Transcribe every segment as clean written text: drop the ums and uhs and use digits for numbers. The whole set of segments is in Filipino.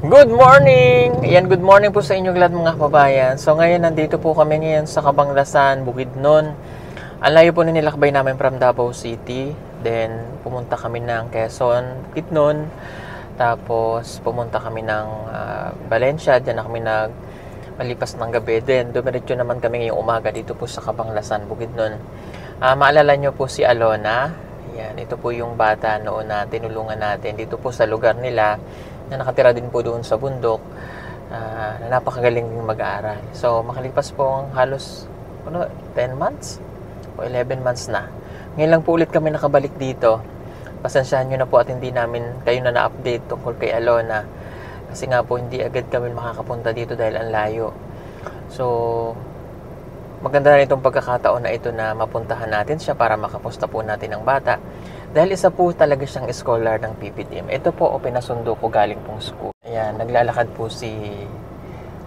Good morning! Ayan, good morning po sa inyong lahat mga kababayan. So ngayon, nandito po kami ngayon sa Cabanglasan, Bukidnon. Ang layo po na nilakbay namin from Davao City. Then, pumunta kami ng Quezon, Bukidnon. Tapos, pumunta kami ng Valencia. Diyan na kami malipas ng gabi. Then, dumiretso naman kami ngayong umaga dito po sa Cabanglasan, Bukidnon. Maalala nyo po si Alona. Ayan, ito po yung bata noon na tinulungan natin dito po sa lugar nila, na nakatira din po doon sa bundok, na napakagaling din mag-aaral. So, makalipas po ang halos 10 months o 11 months na. Ngayon lang po ulit kami nakabalik dito. Pasensyahan nyo na po at hindi namin kayo na na-update tungkol kay Alona. Kasi nga po, hindi agad kami makakapunta dito dahil ang layo. So, maganda na itong pagkakataon na ito na mapuntahan natin siya para makapusta po natin ang bata. Dahil isa po talaga siyang scholar ng PPTM. Ito po o pinasundo ko galing pong school. Ayan, naglalakad po si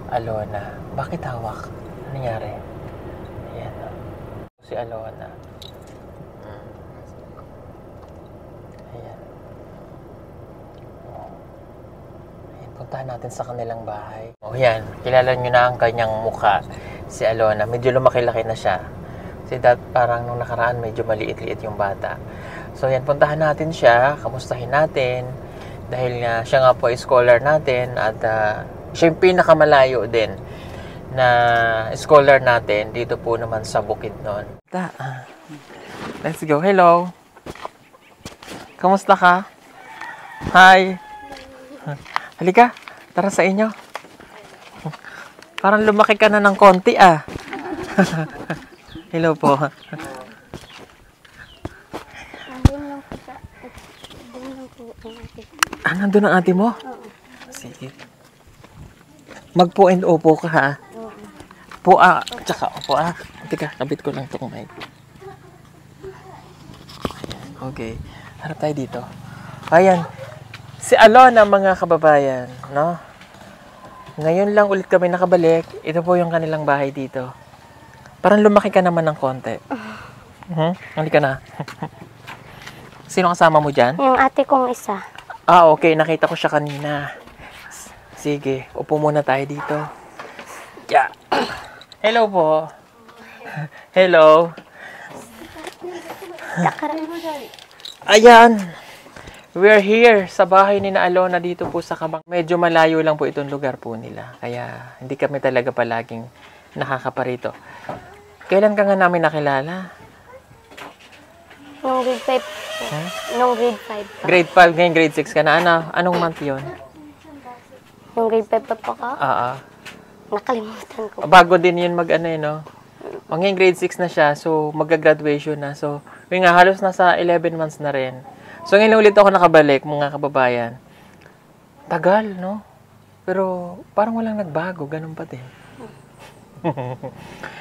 Alona. Bakit hawak? Ano nangyari? Ayan. Si Alona. Ayan. Ayan. Puntahan natin sa kanilang bahay. O yan, kilala nyo na ang kanyang mukha. Si Alona. Medyo lumaki-laki na siya. Kasi parang nung nakaraan medyo maliit-liit yung bata. So yan, puntahan natin siya, kamustahin natin, dahil siya nga po ay scholar natin at siya yung pinakamalayo din na scholar natin dito po naman sa Bukidnon. Let's go. Hello. Kamusta ka? Hi. Halika, tara sa inyo. Parang lumaki ka na ng konti Hello po. Nandun ang ate mo? Oo. Sige. Magpo and opo ka ha? Oo. Po tsaka opo Teka, kabit ko lang itong mic. Okay. Harap tayo dito. Ayan. Si Alona mga kababayan, no? Ngayon lang ulit kami nakabalik. Ito po yung kanilang bahay dito. Parang lumaki ka naman ng konti. Halika na. Sino kasama mo dyan? Yung ate kong isa. Okay. Nakita ko siya kanina. Sige, upo muna tayo dito. Yeah. Hello po. Hello. Ayan. We're here sa bahay ni na Alona dito po sa Cabang. Medyo malayo lang po itong lugar po nila. Kaya hindi kami talaga palaging nakakaparito. Kailan ka nga namin nakilala? Nung grade 5. Nung grade 5 pa. Grade 5, ngayon grade 6 ka na. Anong month yun? Nung grade 5 pa ka? Nakalimutan ko. Bago din yun no? Ngayon grade 6 na siya, so mag-graduation na. So, yun nga, halos nasa 11 months na rin. So, ngayon ulit ako nakabalik, mga kababayan. Tagal, no? Pero, parang walang nagbago, ganun pa din.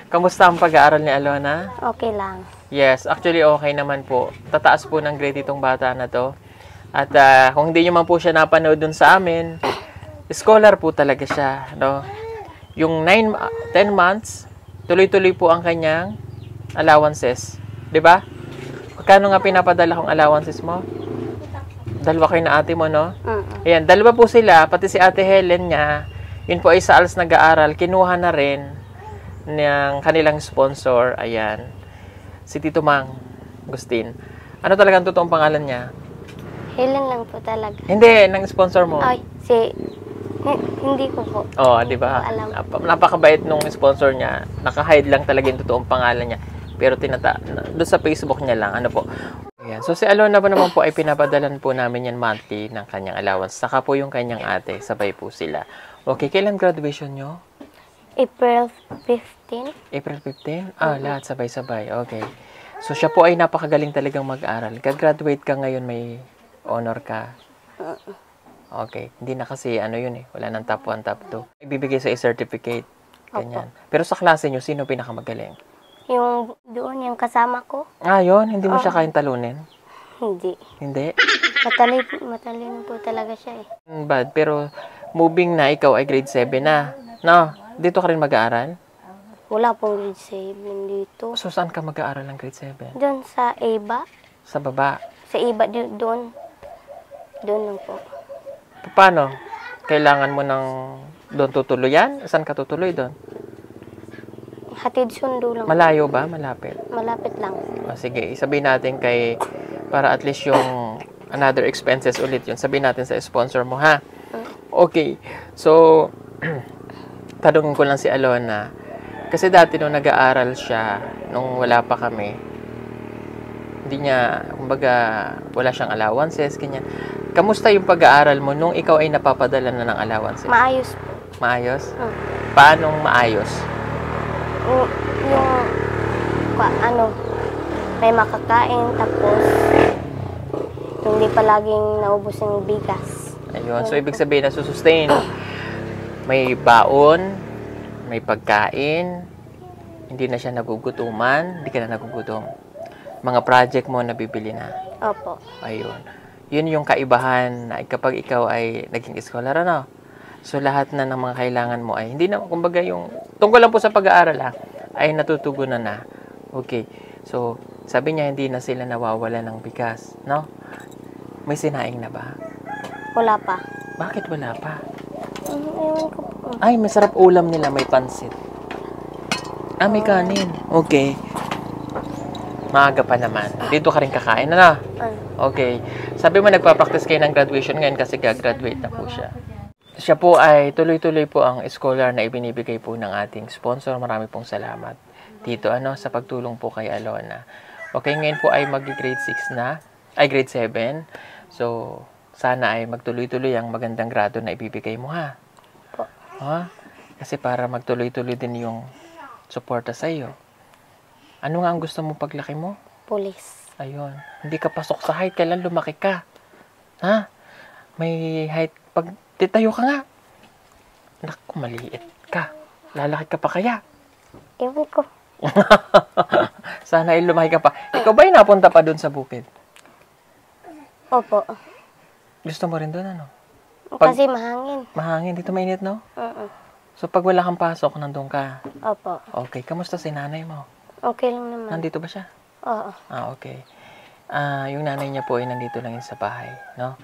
Kamusta ang pag-aaral ni Alona? Okay lang. Yes, actually okay naman po. Tataas po ng grade itong bata na to. At kung hindi nyo man po siya napanood dun sa amin, scholar po talaga siya, no? Yung 10 months, tuloy-tuloy po ang kanyang allowances. 'Di ba? Kano nga pinapadala kong allowances mo? Dalawa kayo na ate mo, no? Ayan, dalawa po sila, pati si ate Helen niya, yun po ay sa ALS nag-aaral, kinuha na rin ng kanilang sponsor. Ayan, si Tito Mang Agustin. Ano talagang totoong pangalan niya? Helen lang po talaga. Hindi, ng sponsor mo. Ay, hindi ko po. Di ba? Alam. Napakabait nung sponsor niya. Naka-hide lang talaga yung totoong pangalan niya. Pero doon sa Facebook niya lang, po. Ayan. So si Alona pa naman po ay pinapadalan po namin yan monthly ng kanyang allowance. Saka po yung kanyang ate, sabay po sila. Okay, kailan graduation nyo? April 15. April 15? Lahat sabay-sabay. Okay. So siya po ay napakagaling talagang mag-aral. Kag-graduate ka ngayon, may honor ka. Okay. Hindi na kasi yun wala nang top 1, top 2. Ibibigay sa certificate. Ganyan. Pero sa klase nyo, sino pinakamagaling? Yung doon, yung kasama ko. Yun? Hindi mo siya kayang talunin? Hindi. Hindi? Matalino po talaga siya Bad. Pero moving na, ikaw ay grade 7 na. No? Dito ka rin mag-aaral? Wala pong grade 7 dito. So, saan ka mag-aaral ng grade 7? Doon sa Iba. Sa baba? Sa Iba, doon. Doon lang po. Paano? kailangan mo ng doon tutuluyan? Saan ka tutuloy doon? Hatid sundo lang. Malayo ba? Malapit? Malapit lang. O, sige, isabihin natin para at least yung another expenses ulit yun. Sabihin natin sa sponsor mo, ha? Okay. So, tanungin ko lang si Alona. Kasi dati nung nag-aaral siya, nung wala pa kami, hindi niya, kumbaga, wala siyang allowances, ganyan. Kamusta yung pag-aaral mo nung ikaw ay napapadala na ng allowances? Maayos po. Maayos? Hmm. Paanong maayos? Yung may makakain, tapos hindi palaging naubos yung bigas. Ayun. So, ibig sabihin na susustain. May baon, may pagkain, hindi na siya nagugutuman, hindi ka na nagugutom. Mga project mo nabibili na. Opo. Ayun. Yun yung kaibahan na kapag ikaw ay naging scholar, ano? So, lahat na ng mga kailangan mo ay, hindi na, kumbaga yung, tungkol lang po sa pag-aaral, ay natutugunan na. Okay. So, sabi niya, hindi na sila nawawala ng bigas, no? May sinaing na ba? Wala pa. Bakit wala pa? Ewan ko po. Ay, masarap ulam nila, may pansit. May kanin. Okay. Maaga pa naman. Dito ka rin kakain, ano? Okay. Sabi mo, nagpa-practice kayo ng graduation ngayon kasi gagraduate na po siya. Siya po ay tuloy-tuloy po ang scholar na ibinibigay po ng ating sponsor. Marami pong salamat dito, sa pagtulong po kay Alona. Okay, ngayon po ay mag-grade 6 na, grade 7. So, sana ay magtuloy-tuloy ang magandang grado na ibibigay mo, ha? Po. Ha? Kasi para magtuloy-tuloy din yung suporta sa iyo. Ano nga ang gusto mo paglaki mo? Pulis. Ayun. Hindi ka pasok sa height, kailan lumaki ka? Ha? May height, pag titayo ka nga. Naku, maliit ka. Lalaki ka pa kaya? Ewan ko. Sana ay lumaki ka pa. Ikaw ba ay napunta pa dun sa bukid? Opo. Gusto mo rin dun, ano? Kasi mahangin. Mahangin. Dito mainit, no? Oo. So, pag wala kang pasok, nandun ka. Opo. Okay. Kamusta si nanay mo? Okay lang naman. Nandito ba siya? Oo. Okay. Yung nanay niya po ay nandito lang yun sa bahay, no?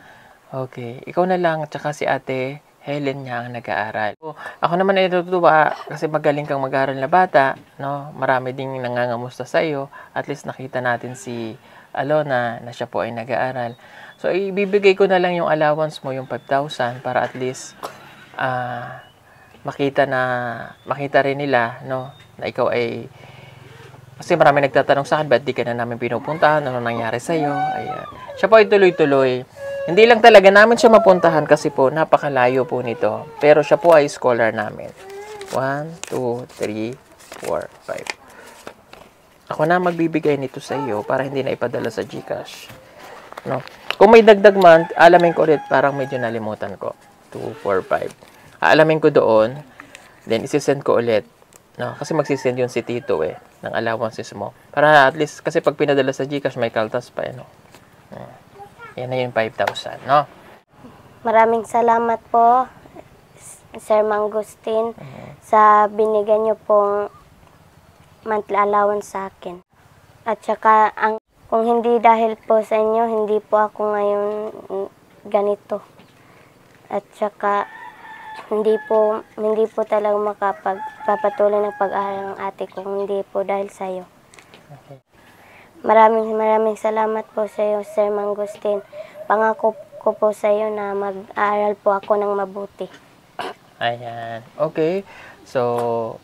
Okay. Ikaw na lang, tsaka si ate Helen niya ang nag-aaral. Ako naman ay natutuwa kasi magaling kang mag-aaral na bata, no? Marami ding nangangamusta sa iyo. At least nakita natin si Alona na siya po ay nag-aaral. So, ibibigay ko na lang yung allowance mo, yung 5,000 para at least makita rin nila, no? Na ikaw ay kasi marami nagtatanong sa akin, ba't di ka na namin pinupuntahan? Ano nangyari sa'yo? Ayan. Siya po ay tuloy-tuloy. Hindi lang talaga namin siya mapuntahan kasi po, napakalayo po nito. Pero siya po ay scholar namin. 1, 2, 3, 4, 5. Ako na magbibigay nito sa iyo para hindi na ipadala sa GCash. No? Kung may dagdag man, alamin ko ulit, parang medyo nalimutan ko. 2, 4, 5. Aalamin ko doon, then isisend ko ulit. No? Kasi magsisend yun si Tito ng allowances mo. Para at least, kasi pag pinadala sa GCash, may kaltas pa, no? Yan na yung 5,000, no? Maraming salamat po, Sir Mangustin, sa binigyan niyo pong monthly allowance sa akin. At saka, kung hindi dahil po sa inyo, hindi po ako ngayon ganito. At saka, hindi po talaga makapagpapatuloy ng pag-aaral ng ate ko, hindi po dahil sa iyo. Okay. Maraming salamat po sa iyo, Sir Mangustin. Pangako ko po sa iyo na mag-aaral po ako ng mabuti. Ayan. Okay. So,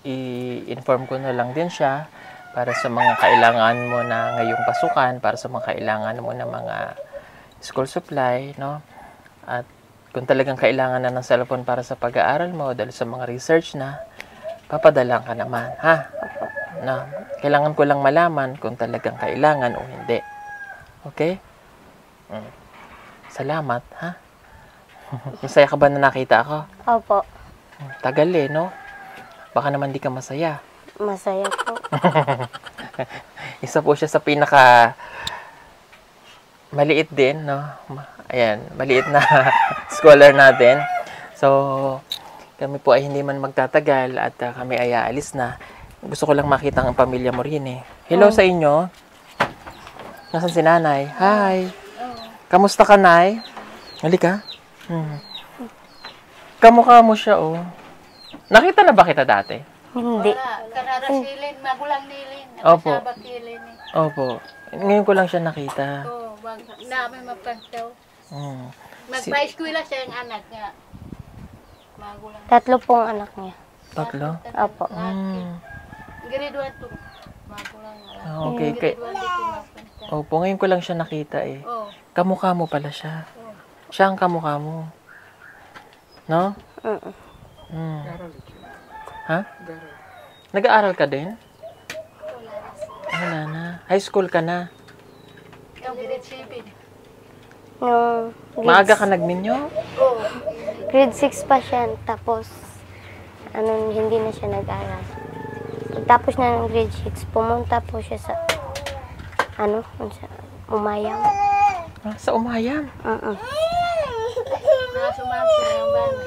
i-inform ko na lang din siya para sa mga kailangan mo na ngayong pasukan, para sa mga kailangan mo na mga school supply, no? At kung talagang kailangan na ng cellphone para sa pag-aaral mo, dahil sa mga research na, papadalang ka naman, ha? No? Kailangan ko lang malaman kung talagang kailangan o hindi. Okay? Salamat, ha? Masaya ka ba na nakita ako? Opo. Tagal no? Baka naman di ka masaya. Masaya po. Isa po siya sa pinaka maliit din, no? Ayan, maliit na scholar natin. So, kami po ay hindi man magtatagal at kami ay aalis na. Gusto ko lang makita ang pamilya mo rin Hello sa inyo. Nasaan si nanay? Hi. Kamusta ka, nay? Halika. Kamukha mo siya, oh. Nakita na ba kita dati? Hindi. Kanara silin, magulang nilin. Opo. Sabak silin eh. Opo. Ngayon ko lang siya nakita. Oo, wag namin mapansaw. Mm. Magpa-eskwela siya yung anak niya. Magulang. 3 pong anak niya. Tatlo? Opo. Grade 1 to. Magulang. Okay. Grade 1 dito mapansaw. Opo, ngayon ko lang siya nakita eh. Oo. Kamukha mo pala siya. Oo. Siya ang kamukha mo. No? Mm. Mm. Ha? Nag-aaral ka din? Wala na. High school ka na. Yung grade 7. Nung Maaga ka nagminyo? Oo. grade 6 pa siya, tapos hindi na siya nag-aral. Pagtapos na ng grade 6, pumunta po siya sa sa Umayam. Ah, sa Umayam? Nasumam sila yung bana.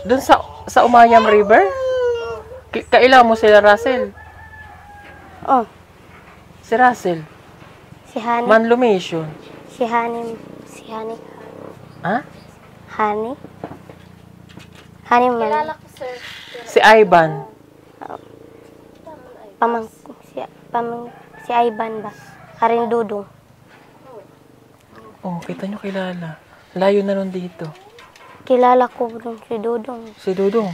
Doon sa Umayam River? Kailan mo sila, Russell? Oh, Si Russell? si Hani. Manlumation? Si Hani. Ha? Hani? Hani man. Si Ivan? Si Ivan ba? Haring Dudong. Oh, kita nyo kilala. Layo na nun dito. Kilala ko dun si Dudong. Si Dudong.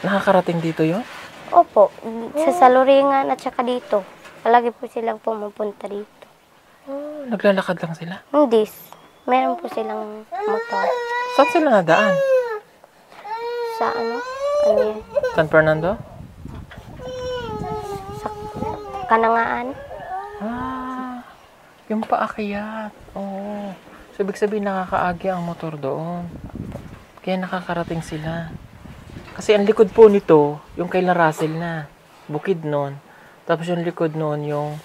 Nakakarating dito yon? Opo, sa Saluringan at saka dito. Palagi po silang pumupunta dito. Oh, naglalakad lang sila. Hindi. Meron po silang motor. Saan sila nadaan? Sa Ano yan? San Fernando? Sa Kanangaan. Ah, yung paakyat. Oo. So, ibig sabihin nakakaagi ang motor doon. Kaya nakakarating sila. Kasi ang likod po nito, yung kay Russell na. Bukid nun. Tapos yung likod nun, yung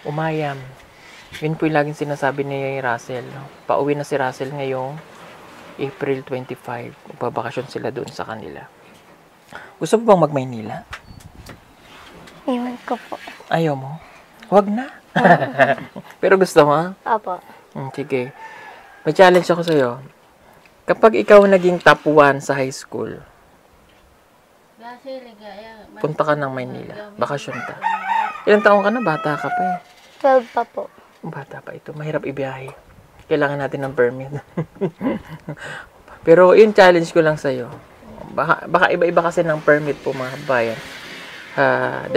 Umayam. Yun po yung laging sinasabi ni Russell. Pauwi na si Russell ngayong April 25. Babakasyon sila doon sa kanila. Gusto mo bang mag-Maynila? Iwan ko po. Ayaw mo? Wag na. Pero gusto mo? Opo. Sige. May challenge ako sa'yo. Kapag ikaw naging top 1 sa high school, punta ka ng Maynila. Bakasyon ka. Ilang taong ka na? Bata ka pa eh. 12 pa po. Bata pa ito. Mahirap ibiyahe. Kailangan natin ng permit. Pero yung challenge ko lang sa'yo. Baka iba-iba kasi ng permit po mga kabayan.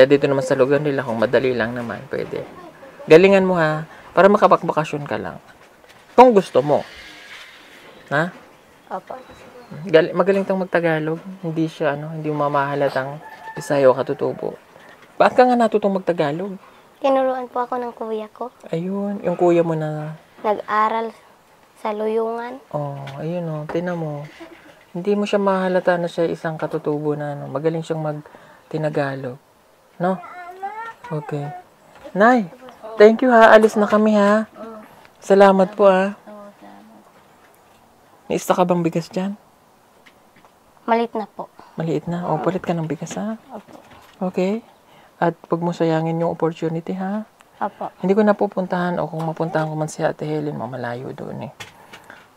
Dito naman sa lugar nila, kung madali lang naman, pwede. Galingan mo ha, para makapag-bakasyon ka lang. Kung gusto mo. Ha? Opo. Magaling tong magtagalog. Hindi siya, hindi mamahalatang Bisaya o katutubo. Bakit ka nga natutong magtagalog? Tinuruan po ako ng kuya ko. Ayun, yung kuya mo na... Nag-aral sa Luyungan. Ayun tinan mo. Hindi mo siya mahalata na siya isang katutubo na magaling siyang mag-tinagalog. No? Okay. Nay, thank you ha. Alis na kami ha. Salamat po ha. May isa ka bang bigas dyan? Malit na po. Maliit na. Palit ka ng bigas ha. Opo. Okay? At huwag mo sayangin yung opportunity ha. Opo. Hindi ko napupuntahan o kung mapuntahan ko man si Ate Helen, mamalayo doon eh.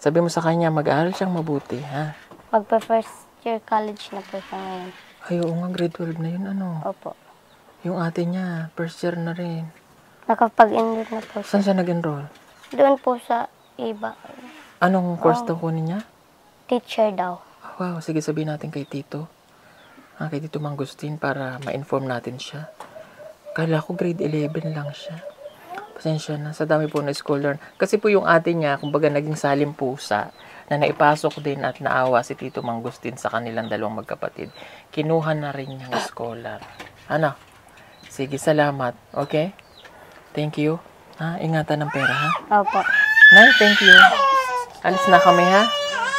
Sabi mo sa kanya, mag-aaral siyang mabuti ha. Magpa-first year college na po siya ngayon. Ay, oo nga, grade 12 na yun Opo. Yung ate niya, first year na rin. Nakapag-enroll na po siya. Saan siya nag-enroll? Doon po sa iba. Anong course daw kunin niya? Teacher daw. Wow, sige sabihin natin kay Tito. Kay Tito Mangustin para ma-inform natin siya. Kala ko grade 11 lang siya. Pasensya na, sa dami po na scholar. Kasi po yung ate niya, kumbaga naging salim pusa, na naipasok din at naawa si Tito Mangustin sa kanilang dalawang magkapatid. Kinuha na rin niyang scholar. Ano? Sige, salamat. Okay? Thank you. Ingatan ng pera, ha? Opo. Nay, thank you. Alis na kami, ha?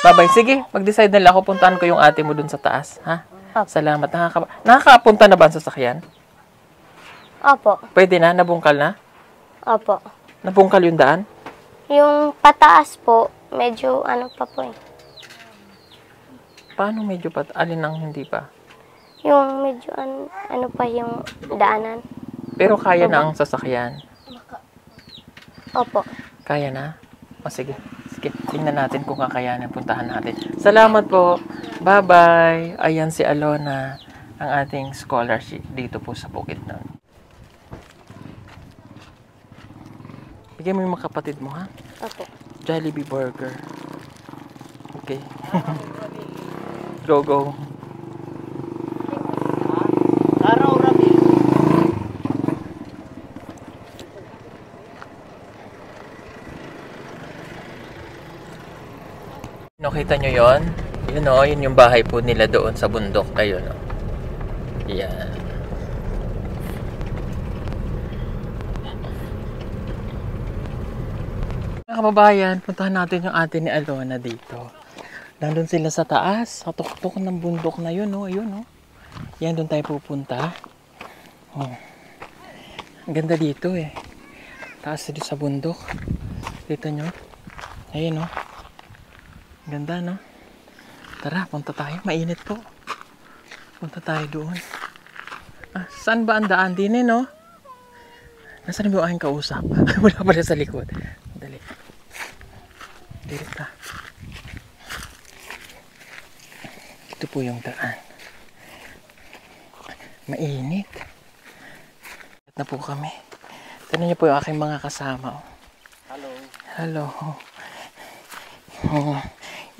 Bye-bye. Sige, mag-decide na lang ako. Puntahan ko yung ate mo dun sa taas, ha? Opo. Salamat. Nakakapunta na ba ang sasakyan? Opo. Pwede na? Nabungkal na? Opo. Nabungkal yung daan? Yung pataas po, medyo pa po eh. Paano medyo alin ang hindi pa? Yung medyo pa yung daanan. Pero kaya na ang sasakyan? Opo. Kaya na? O sige. Tingnan natin kung kakayanin. Puntahan natin. Salamat po. Bye-bye. Ayan si Alona, ang ating scholarship dito po sa Bukidnon. Bigyan mo yung mga kapatid mo, ha? Opo. Jollibee Burger. Okay. Go, go. Araw rabi. Nakita nyo yon? Yun o, yun yung bahay po nila doon sa bundok. Ayun o. Yan. Mga kababayan, puntahan natin yung ate ni Alona dito. Nandun sila sa taas, sa tuktok ng bundok na yun o. Ayun o. Yan, doon tayo pupunta. Oh. Ang ganda dito eh. Taas dito sa bundok. Dito nyo. Ayun o. Ganda, no? Tara, punta tayo. Mainit po. Punta tayo doon. Ah, saan ba ang daan din eh, no? Nasaan ba aking kausap? Wala pala sa likod. Dali. Dito ka. Ito po yung daan. Mainit. At na po kami. Tignan niyo po yung aking mga kasama. Oh. Hello. Hello. Oh.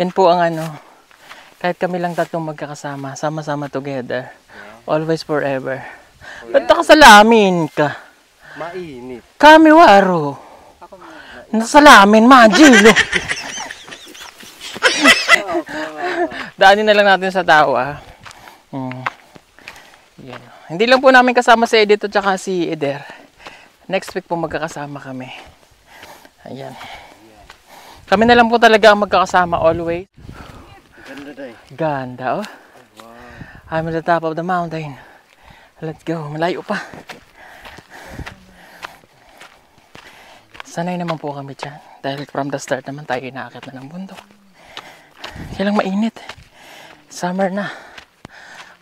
Yan po ang ano, kahit kami lang tatlong magkakasama, sama-sama together. Always forever. Ba't nakasalamin ka? Mainit. Kami waro. Nasalamin, majilo. Daanin na lang natin sa tawa. Yan. Hindi lang po namin kasama si Edith at saka si Eder. Next week po magkakasama kami. Ayan. Kami na lang po talaga ang magkakasama always. Ganda day. Ganda, oh. Wow. I'm at the top of the mountain. Let's go. Malayo pa. Sanay naman po kami dyan. Dahil from the start naman tayo inaakit na ng bundok. Kailang mainit. Summer na.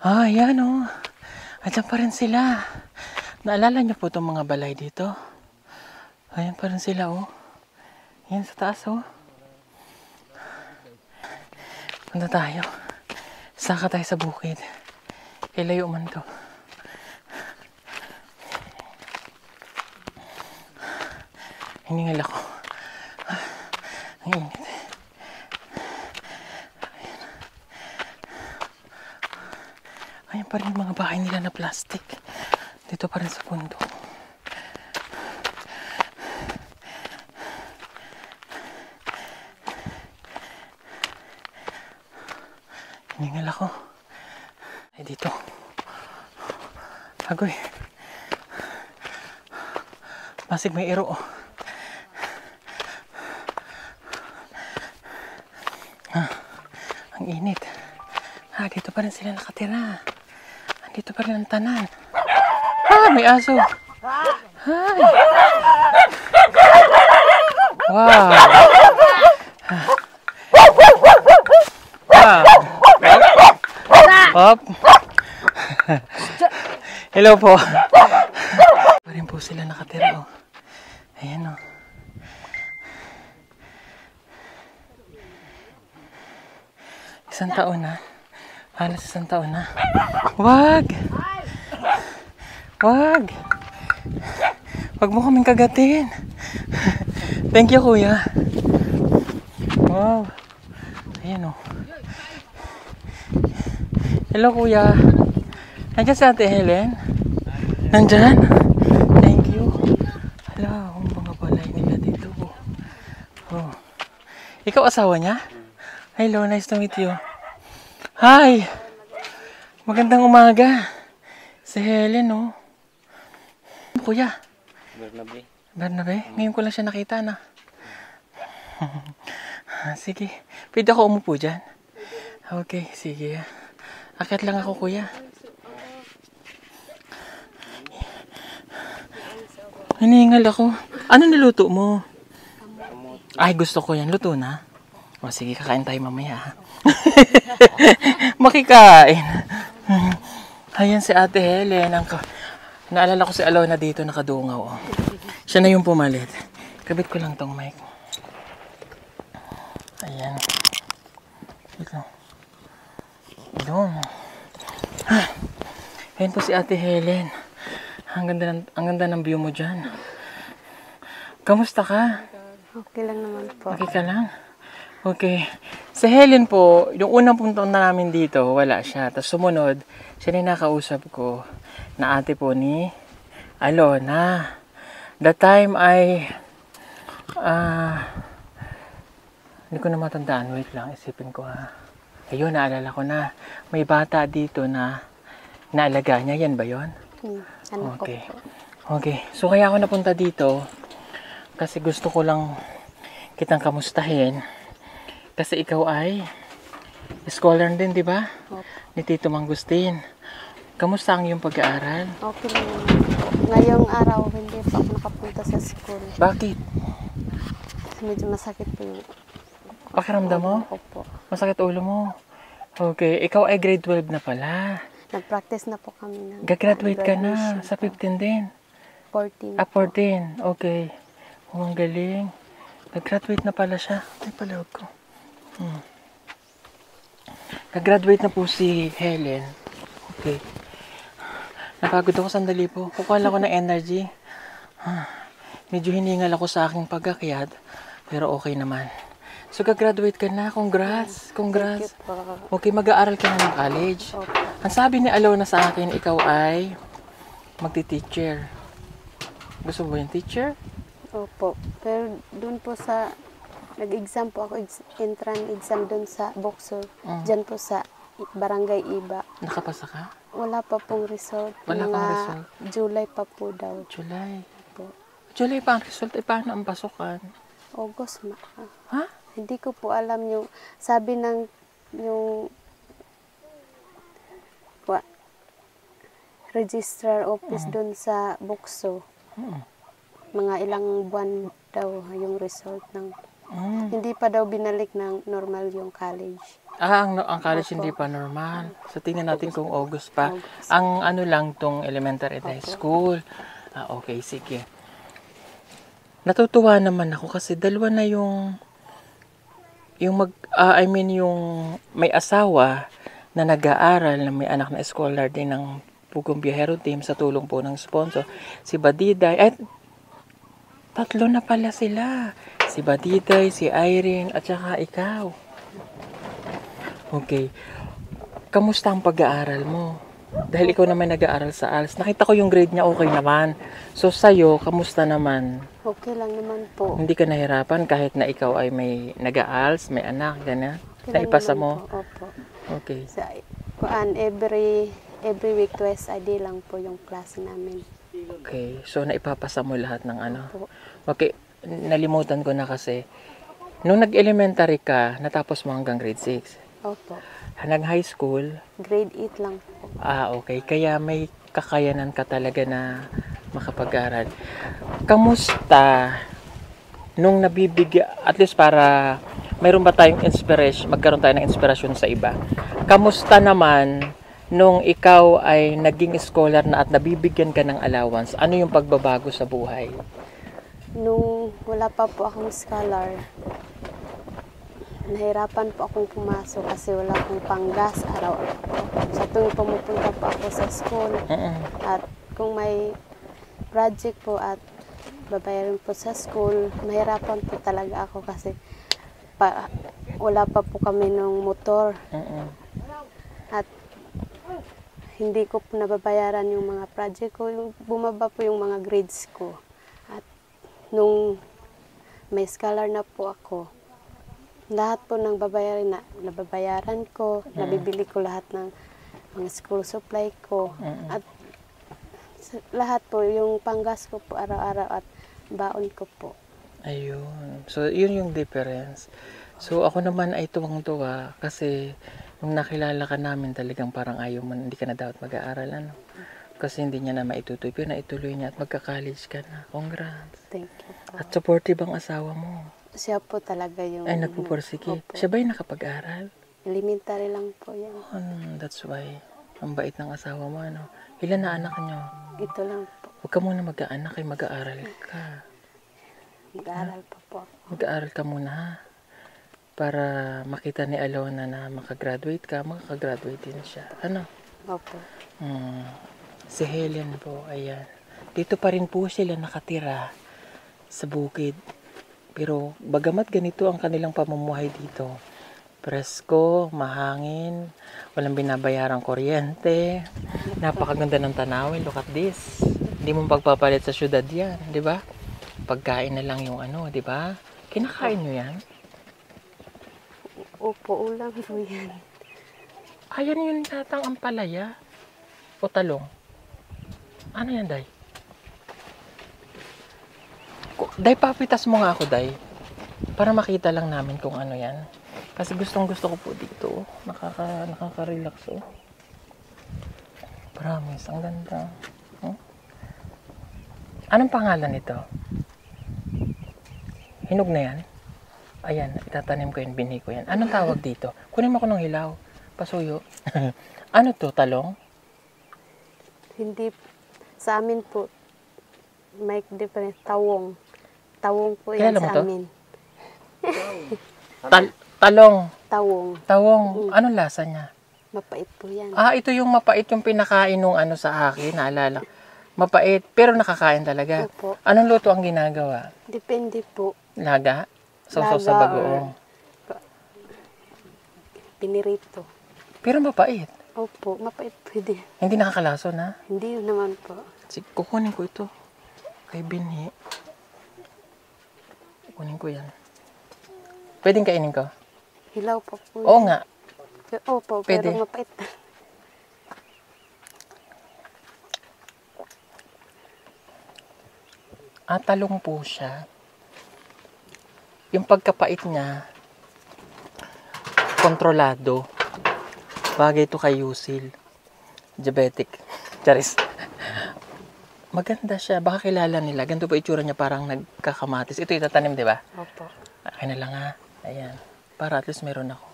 Ah, yan, oh. Andyan pa rin sila. Naalala niyo po itong mga balay dito? Ayan pa rin sila, oh. Yan sa taas, oh. Punta tayo. Saka tayo sa bukid. Ilayo man to. Hiningal ako. Ang init. Ayan pa rin yung mga bahay nila na plastic. Dito pa rin sa bundok. Hiningal ako. Ay, dito. Agoy. Masig may iro. Ang init. Dito pa rin sila nakatira. Dito pa rin ang tanan. May aso. Hi. Wow. Wow. Hop. Hello po. Pa rin po sila nakatira, oh. Ayan, oh. Isang taon na. Halos isang taon na. Wag! Wag! Wag mo kaming kagatin. Thank you, kuya. Wow. Ayan, oh. Hello, kuya. Nandiyan si Ate Helen? Nandiyan? Thank you. Hala, ang mga balay nila dito. Oh. Ikaw asawa niya? Hello, nice to meet you. Hi! Magandang umaga. Si Helen, oh. Kuya. Bernabe. Bernabe? Ngayon ko lang siya nakita, na. Sige. Pwede ako umupo dyan? Okay, sige. Akit lang ako, kuya. Hiningal ako. Ano niluto mo? Ay, gusto ko yan. Luto na. O, sige, kakain tayo mamaya, ha? Makikain. Ayan si Ate Helen. Naalala ko si Alona dito nakadungaw. Oh. Siya na yung pumalit. Kabit ko lang tong mic. Ayan. Ito. Doon. Ayan po si Ate Helen. Ang ganda ng view mo dyan. Kamusta ka? Okay lang naman po. Okay ka lang? Okay. Si Helen po, yung unang punta na namin dito, wala siya. Tapos sumunod, siya na nakausap ko na ate po ni Alona. That time ay hindi ko na matandaan. Wait lang, isipin ko ha. Ayun, naalala ko na. May bata dito na naalaga niya. Yan ba yun? Ano Okay. ko po. Okay. So, kaya ako napunta dito kasi gusto ko lang kitang kamustahin. Kasi ikaw ay scholar din, di ba? Opo. Ni Tito Mangustin. Kamusta ang iyong pag-aaral? Okay lang naman po. Ngayong araw, hindi pa ako nakapunta sa school. Bakit? Kasi medyo masakit po yung Pakiramdam mo? ulo ko po. Masakit ulo mo? Okay. Ikaw ay grade 12 na pala. Nag-practice na po kami ng Gagraduate ka na graduation sa po. 15 din. 14. 14. Okay. Oh, ang galing. Nag-graduate na pala siya. Ay, palawag ko. Nag-graduate na po si Helen. Okay. Napagod ako sandali po. Kukuha lang ako ng energy. Medyo hiningal ako sa aking pag-akyat. Pero okay naman. So, gagraduate ka na. Congrats. Congrats. Thank you po. Okay, mag-aaral ka na ng college. Opo. Ang sabi ni Alona sa akin, ikaw ay magti-teacher. Gusto mo ba yung teacher? Opo. Pero doon po sa nag-exam po ako, entrance exam doon sa Boxer. Diyan po sa Barangay Iba. Nakapasa ka? Wala pa pong result. Wala Mga pang result. July pa po daw. July. Po. July pa ang result. Eh, paano ang pasukan? August ma. Ha? Hindi ko po alam yung sabi ng yung registrar office doon sa Bukso. Mga ilang buwan daw yung result ng hindi pa daw binalik ng normal yung college. Ang college Opo. hindi pa normal. So, tingnan natin kung August pa. August. Ang ano lang tong elementary high Opo. school. Okay, sige. Natutuwa naman ako kasi dalawa na yung yung may asawa na nag-aaral na may anak na scholar din ng Pugong Biyahero Team sa tulong po ng sponsor. Si Badiday, tatlo na pala sila. Si Badiday, si Irene, at saka ikaw. Okay. Kamusta ang pag-aaral mo? Dahil ikaw naman nag-aaral sa ALS. Nakita ko yung grade niya okay naman. So, sa'yo, kamusta naman? Okay lang naman po. Hindi ka nahirapan kahit na ikaw ay may nag-ALS, may anak, gano'n? Okay lang Naipasa naman mo? po. Opo. Okay. Sa every week twice a day lang po yung klase namin. Okay. So, naipapasa mo lahat ng ano? Po. Okay. Nalimutan ko na kasi. Nung nag-elementary ka, natapos mo hanggang grade 6. Opo. Hanggang high school, Grade 8 lang po. okay. Kaya may kakayanan ka talaga na makapag-aral. Kamusta nung nabibigyan, at least para mayroon ba tayong inspiration, magkaroon tayo ng inspirasyon sa iba. Kamusta naman nung ikaw ay naging scholar na at nabibigyan ka ng allowance? Ano yung pagbabago sa buhay? Nung wala pa po akong scholar, nahirapan po akong pumasok kasi wala akong panggas araw-araw po. Sa tuwing pumupunta po ako sa school at kung may project po at babayaran po sa school, mahirapan po talaga ako kasi wala pa po kami ng motor at hindi ko po nababayaran yung mga project ko. Bumaba po yung mga grades ko. At nung may scholar na po ako, lahat po ng nababayaran ko, nabibili ko lahat ng mga school supply ko. At lahat po, yung panggas ko po araw-araw at baon ko po. Ayun. So, yun yung difference. So, ako naman ay tuwang-tuwa kasi nung nakilala ka namin talagang parang ayaw mo, hindi ka na dapat mag-aaral. Ano? Kasi hindi niya na maitutuloy. Pero naituloy niya at magka-college ka na. Congrats. Thank you po. At supportive ang asawa mo. Siya po talaga yung... Ay, nagpupursige. Opo. Siya ba'y nakapag-aral? Elementary lang po yan. That's why. Ang bait ng asawa mo, ano? Ilan na anak niyo? Ito lang po. Huwag ka muna mag-aanak, ay mag-aaral ka. Mag-aaral pa po ako. Mag-aaral ka muna, ha? para makita ni Alona na makagraduate ka, makakagraduate din siya. Ano? Opo. Si Helen po, ayan. Dito pa rin po sila nakatira sa bukid. Pero bagamat ganito ang kanilang pamumuhay dito, presko, mahangin, walang binabayarang kuryente, napakaganda ng tanawin, look at this. Hindi mo pagpapalit sa syudad yan, di ba? Pagkain na lang yung ano, di ba? Kinakain nyo yan? Opo, ulam po yan. Ayan yung tatang ampalaya. O talong. Ano yan, Day? Day, papitas mo nga ako, Day. Para makita lang namin kung ano yan. Kasi gustong gusto ko po dito. Nakaka-relax, oh. Promise, ang ganda. Hmm? Anong pangalan nito? Hinog na yan? Ayan, itatanim ko yan, binhi ko yan. Anong tawag dito? Kunin mo ko ng hilaw. Pasuyo. Ano to, talong? Hindi, sa amin po, may difference, tawong. Tawong po yan Kilala mo sa to? amin. Talong. Tawong. Tawong. Anong lasa niya? Mapait po yan. Ah, ito yung mapait yung pinakain nung ano sa akin, naalala. Mapait, pero nakakain talaga. Opo. Anong luto ang ginagawa? Depende po. Laga? Sausaw sa Laga bagoong. Pinirito. Pero mapait. Opo, mapait pwede. Hindi nakakalason, ha? Hindi yun naman po. Sige, kukunin ko ito. Kay Binhi. Kukunin ko yan. Pwedeng kainin ko? Hilaw pa po. Oo yan. nga. Opo, Pwede. pero mapait. Talong po siya. Yung pagkapait niya, kontrolado. Bagay ito kay Yusil. Diabetic. Charis. Maganda siya. Baka kilala nila. Ganito po itsura niya, parang nagkakamatis. Ito itatanim, di ba? Opo. Akin na lang, ha. Ayan. Para at least meron ako.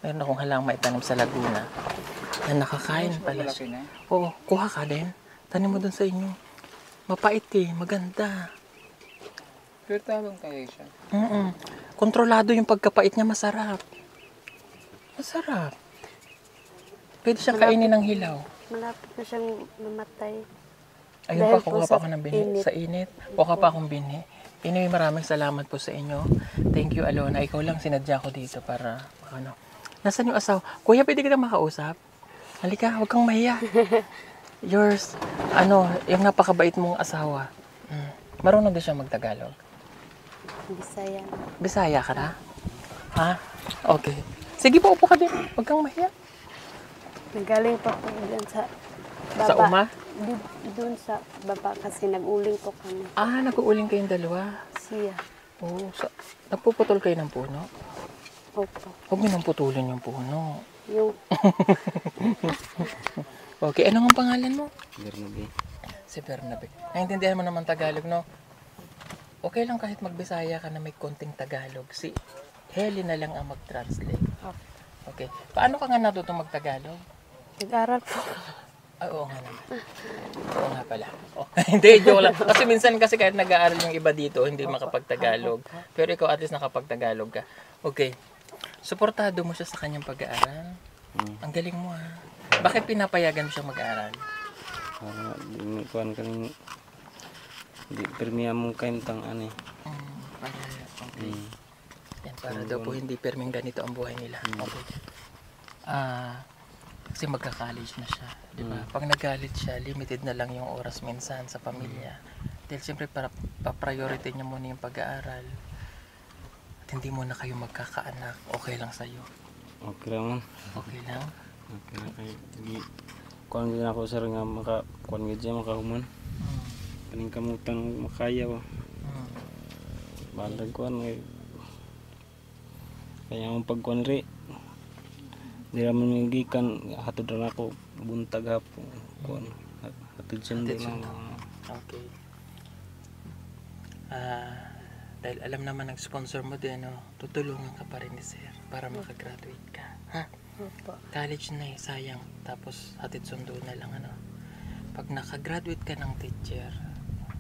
Meron akong halang maitanim sa Laguna. Yan, nakakain pala siya. Oo, kuha ka din. Tanim mo dun sa inyo. Mapait eh. Maganda. Pero talong kayo siya. Kontrolado yung pagkapait niya. Masarap. Masarap. Pwede siyang kainin ng hilaw. Malapit na siyang mamatay. Ayun Dahil pa, po kuha sa pa ako ng binhi. init. Sa init. Kuha pa akong binhi. Anyway, maraming salamat po sa inyo. Thank you, Alona. Ikaw lang sinadya ko dito para, ano. Nasaan yung asawa? Kuya, pwede kita makausap? Halika, huwag kang mahiya. Yours, yung napakabait mong asawa. Marunong din siya magtagalog. Bisaya. Bisaya ka na? Ha? Okay. Sige po, upo ka din. Huwag kang mahiya. Nagaling pa po dyan sa baba. Sa uma? Doon sa baba kasi nag-uling po kami. Nag-uuling kayong dalawa. Siya. Oo, nagpuputol kayo ng puno? Opo. Huwag niyo nang putulin yung puno. Yung Okay, ano ang pangalan mo? Bernabe. Si Bernabe. Naintindihan mo naman Tagalog, no? Okay lang kahit magbisaya ka na may konting Tagalog. Si Helen na lang ang mag-translate. Okay. Paano ka nga natutong mag-Tagalog? nag-aral po. Oo nga naman. Oo nga pala. Oh, hindi, joke lang. Kasi minsan kasi kahit nag-aaral yung iba dito, hindi makapag-Tagalog. Pero ikaw at least nakapag-Tagalog ka. Okay. Suportado mo siya sa kanyang pag-aaral. Ang galing mo, ha? Bakit pinapayagan mo siya mag-aaral? Para di kuan kaning di permiya mong kaintang ani. Para, okay. Yan, para daw po hindi perming ganito ang buhay nila. Okay. Kasi magka-college na siya. Di ba? Pag nag-college siya, limited na lang yung oras minsan sa pamilya. Dahil siyempre para pa-priority niya muna yung pag-aaral. At hindi muna kayo magkakaanak. Okay lang sa'yo. Okay lang man. Okay lang? Okay lang kay di kuan gyud ako sir nga maka kuan gyud siya makahuman. Kaning kamutang makaya ba. Balag kuan kay kaya ang pagkuan ri di raman gikan hatod ra ako buntag hapon kuan hatod sundo lang. Okay. Dahil alam naman ng sponsor mo din, tutulungan ka pa rin ni Sir para makagraduate ka. Ha? Opo. College na sayang. Tapos hatid sundo na lang, Pag nakagraduate ka ng teacher,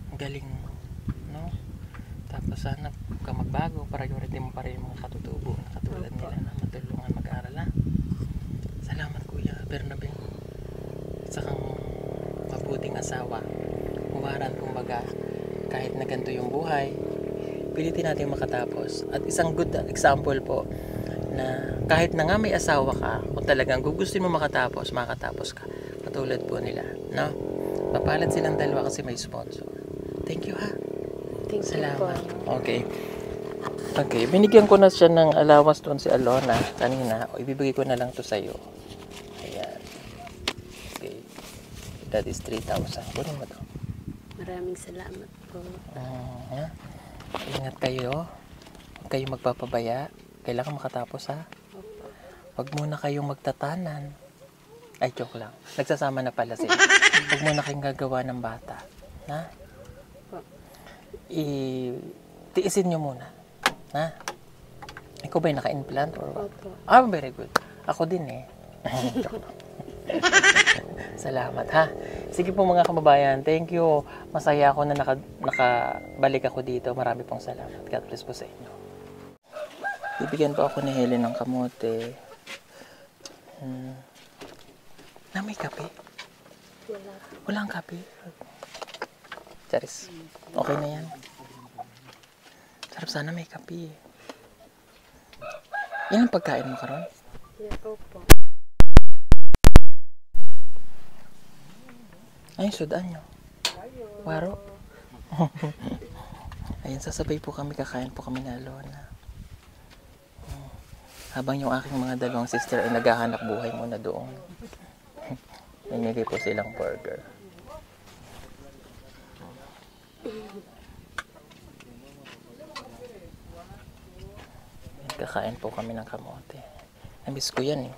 ang galing, no? Tapos sana ka magbago, priority mo pa rin yung mga katutubo na katulad asawa. Huwaran kumbaga, kahit na ganito yung buhay, pilitin natin makatapos. At isang good example po, na kahit na nga may asawa ka, kung talagang gugustuhin mo makatapos, makatapos ka. Katulad po nila, no? Mapalad silang dalawa kasi may sponsor. Thank you, ha? Thank you Salamat. po. Okay. Okay, binigyan ko na siya ng allowance doon si Alona kanina. O, ibibigay ko na lang to sa'yo. Ayan. Okay. That is 3,000. Kunin mo to. Maraming salamat po. Ha? Ingat kayo. Huwag kayong magpapabaya. Kailangan makatapos, ha? Huwag muna kayong magtatanan. Ay, joke lang. Nagsasama na pala sila. Huwag muna kayong gagawa ng bata. Ha? Tiisin nyo muna. Ha? Ikaw ba'y naka-implant or what? Opo. Ah, very good. Ako din eh. Salamat, ha? Sige po mga kababayan. Thank you. Masaya ako na nakabalik ako dito. Marami pong salamat. God bless po sa inyo. Bibigyan po ako ni Helen ng kamote. Na may kape? Walang kape? Charis. Okay na yan. Sarap sana may kape. Yan ang pagkain mo karon? Yeah, opo. Ay, sudan nyo. Waro. Ayun, sasabay po kami, kakain po kami na Alona. Habang yung aking mga dalawang sister ay naghahanap buhay muna doon. Namigay po silang burger. Kakain po kami ng kamote. Namiss ko yan eh.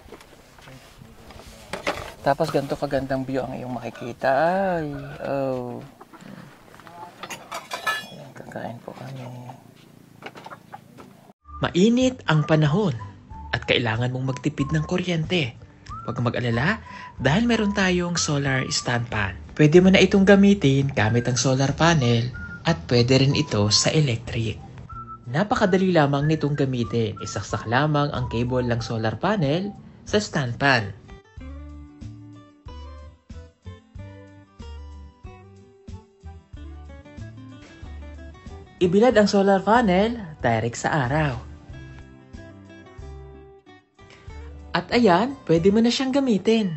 Tapos ganito kagandang view ang iyong makikita. Ay, oh. Ayan, kakain po kami. Mainit ang panahon at kailangan mong magtipid ng kuryente. Huwag kang mag-alala dahil meron tayong solar stand pan. Pwede mo na itong gamitin gamit ang solar panel at pwede rin ito sa electric. Napakadali lamang nitong gamitin. Isaksak lamang ang cable ng solar panel sa stand pan. Ibilad ang solar panel direct sa araw. At ayan, pwede mo na siyang gamitin.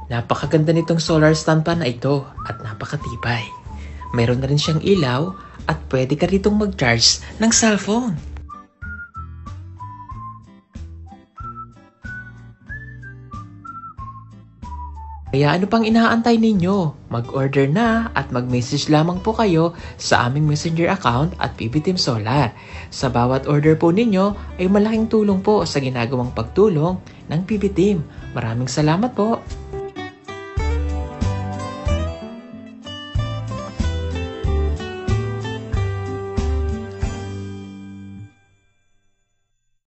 Napakaganda nitong solar stand pan na ito at napakatibay. Meron na rin siyang ilaw at pwede ka ritong mag-charge ng cellphone. Kaya ano pang inaantay ninyo? Mag-order na at mag-message lamang po kayo sa aming messenger account at PB Team Solar. Sa bawat order po ninyo ay malaking tulong po sa ginagawang pagtulong ng PB Team. Maraming salamat po!